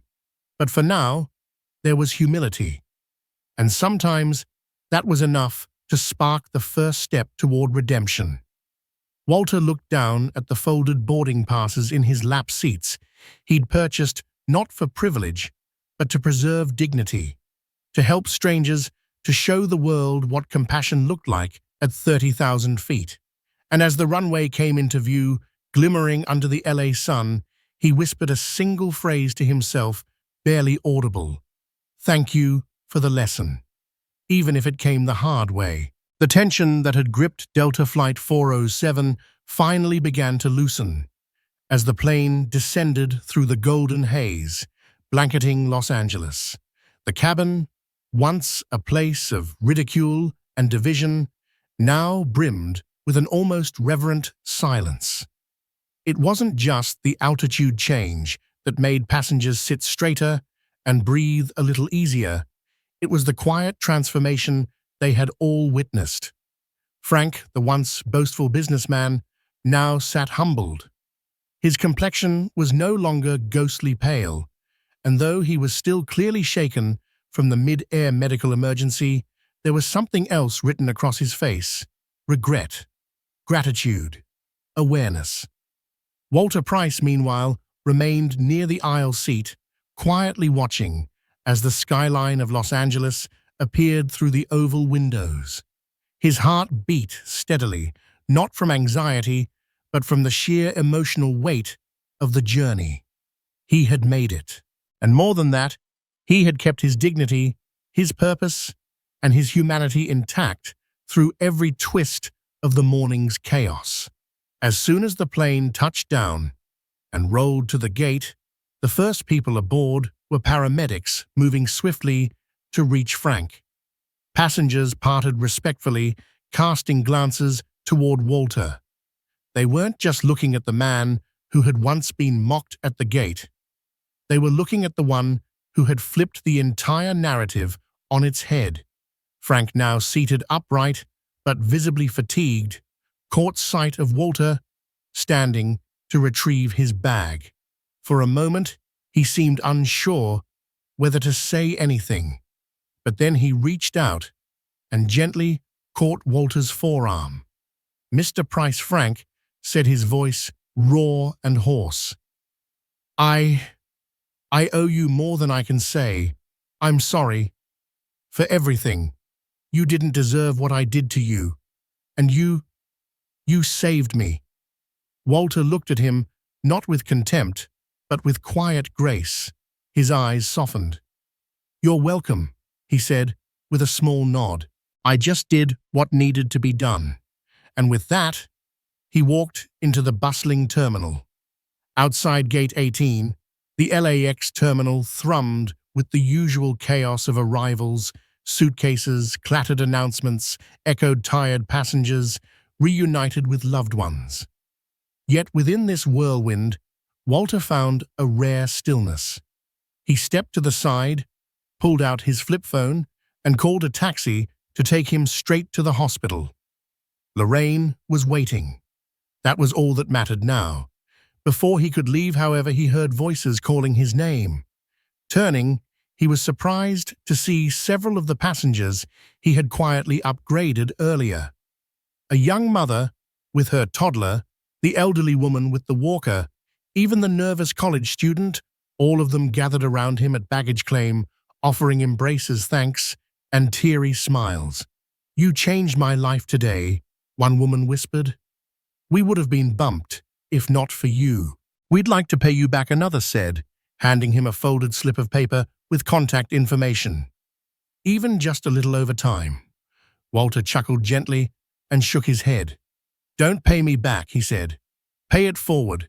But for now, there was humility. And sometimes that was enough to spark the first step toward redemption. Walter looked down at the folded boarding passes in his lap seats he'd purchased not for privilege, but to preserve dignity, to help strangers, to show the world what compassion looked like at 30,000 feet. And as the runway came into view, glimmering under the LA sun, he whispered a single phrase to himself, barely audible. "Thank you for the lesson." even if it came the hard way. The tension that had gripped Delta Flight 407 finally began to loosen as the plane descended through the golden haze, blanketing Los Angeles. The cabin, once a place of ridicule and division, now brimmed with an almost reverent silence. It wasn't just the altitude change that made passengers sit straighter and breathe a little easier. It was the quiet transformation they had all witnessed. Frank, the once boastful businessman, now sat humbled. His complexion was no longer ghostly pale, and though he was still clearly shaken from the mid-air medical emergency, there was something else written across his face: regret, gratitude, awareness. Walter Price, meanwhile, remained near the aisle seat, quietly watching as the skyline of Los Angeles appeared through the oval windows. His heart beat steadily, not from anxiety, but from the sheer emotional weight of the journey. He had made it. And more than that, he had kept his dignity, his purpose, and his humanity intact through every twist of the morning's chaos. As soon as the plane touched down and rolled to the gate, the first people aboard were paramedics moving swiftly to reach Frank. Passengers parted respectfully, casting glances toward Walter. They weren't just looking at the man who had once been mocked at the gate. They were looking at the one who had flipped the entire narrative on its head. Frank, now seated upright but visibly fatigued, caught sight of Walter standing to retrieve his bag. For a moment, he seemed unsure whether to say anything, but then he reached out and gently caught Walter's forearm. "Mr. Price," Frank said, his voice raw and hoarse. I owe you more than I can say. I'm sorry for everything. You didn't deserve what I did to you. And you saved me." Walter looked at him, not with contempt, but with quiet grace. His eyes softened. "You're welcome," he said, with a small nod. "I just did what needed to be done." And with that, he walked into the bustling terminal. Outside Gate 18, the LAX terminal thrummed with the usual chaos of arrivals. Suitcases, clattered announcements, echoed tired passengers, reunited with loved ones. Yet within this whirlwind, Walter found a rare stillness. He stepped to the side, pulled out his flip phone, and called a taxi to take him straight to the hospital. Lorraine was waiting. That was all that mattered now. Before he could leave, however, he heard voices calling his name. Turning, he was surprised to see several of the passengers he had quietly upgraded earlier. A young mother with her toddler, the elderly woman with the walker, even the nervous college student, all of them gathered around him at baggage claim, offering embraces, thanks, and teary smiles. "You changed my life today," one woman whispered. "We would have been bumped if not for you." "We'd like to pay you back," another said, handing him a folded slip of paper with contact information. "Even just a little over time." Walter chuckled gently and shook his head. "Don't pay me back," he said. "Pay it forward.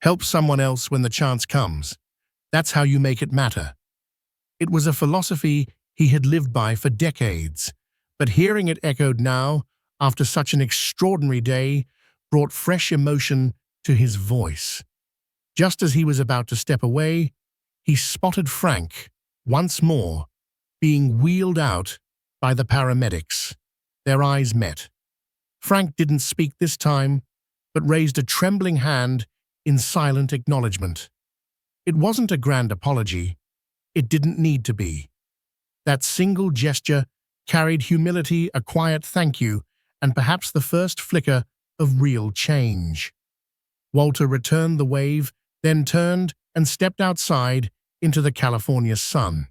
Help someone else when the chance comes. That's how you make it matter." It was a philosophy he had lived by for decades, but hearing it echoed now, after such an extraordinary day, brought fresh emotion to his voice. Just as he was about to step away, he spotted Frank, once more, being wheeled out by the paramedics. Their eyes met. Frank didn't speak this time, but raised a trembling hand in silent acknowledgement. It wasn't a grand apology. It didn't need to be. That single gesture carried humility, a quiet thank you, and perhaps the first flicker of real change. Walter returned the wave, then turned and stepped outside into the California sun.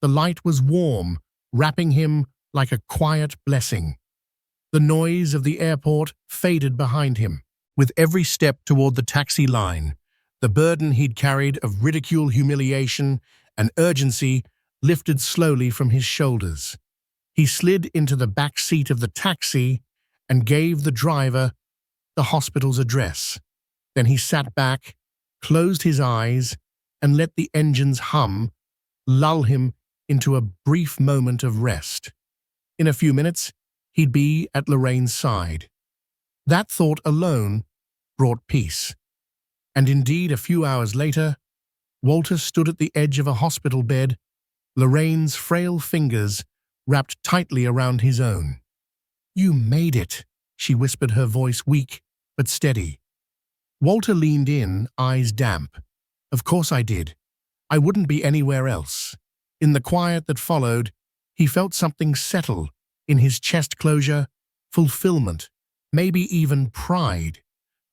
The light was warm, wrapping him like a quiet blessing. The noise of the airport faded behind him. With every step toward the taxi line, the burden he'd carried of ridicule, humiliation, and urgency lifted slowly from his shoulders. He slid into the back seat of the taxi and gave the driver the hospital's address. Then he sat back, closed his eyes, and let the engine's hum lull him into a brief moment of rest. In a few minutes, he'd be at Lorraine's side. That thought alone brought peace. And indeed, a few hours later, Walter stood at the edge of a hospital bed, Lorraine's frail fingers wrapped tightly around his own. "You made it," she whispered, her voice weak but steady. Walter leaned in, eyes damp. "Of course I did. I wouldn't be anywhere else." In the quiet that followed, he felt something settle in his chest, closure, fulfillment, maybe even pride.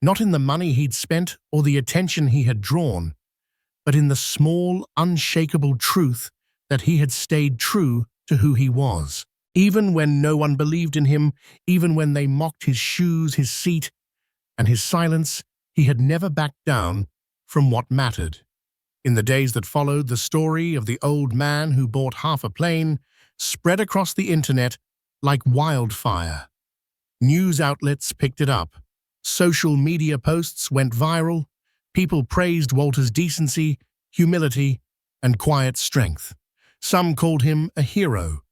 Not in the money he'd spent or the attention he had drawn, but in the small, unshakable truth that he had stayed true to who he was. Even when no one believed in him, even when they mocked his shoes, his seat, and his silence, he had never backed down from what mattered. In the days that followed, the story of the old man who bought half a plane spread across the internet like wildfire. News outlets picked it up. Social media posts went viral. People praised Walter's decency, humility, and quiet strength. Some called him a hero,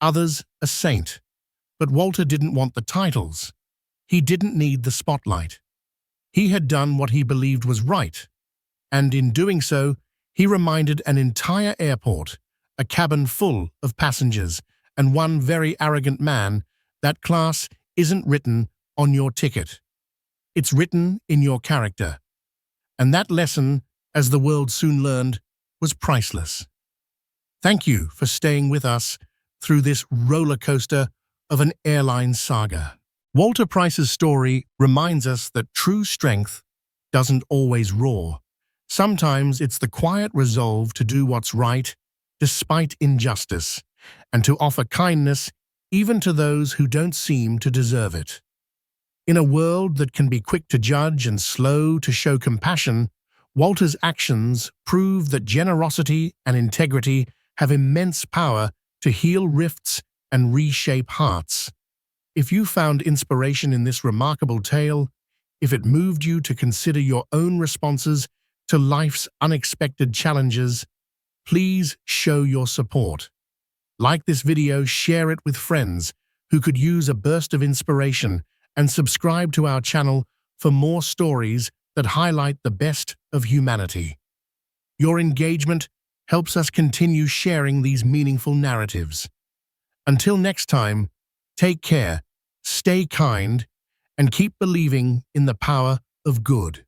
others a saint. But Walter didn't want the titles. He didn't need the spotlight. He had done what he believed was right, and in doing so, he reminded an entire airport, a cabin full of passengers, and one very arrogant man, that class isn't written on your ticket. It's written in your character. And that lesson, as the world soon learned, was priceless. Thank you for staying with us through this roller coaster of an airline saga. Walter Price's story reminds us that true strength doesn't always roar. Sometimes it's the quiet resolve to do what's right despite injustice, and to offer kindness even to those who don't seem to deserve it. In a world that can be quick to judge and slow to show compassion, Walter's actions prove that generosity and integrity have immense power to heal rifts and reshape hearts. If you found inspiration in this remarkable tale, if it moved you to consider your own responses to life's unexpected challenges, please show your support. Like this video, share it with friends who could use a burst of inspiration, and subscribe to our channel for more stories that highlight the best of humanity. Your engagement helps us continue sharing these meaningful narratives. Until next time, take care, stay kind, and keep believing in the power of good.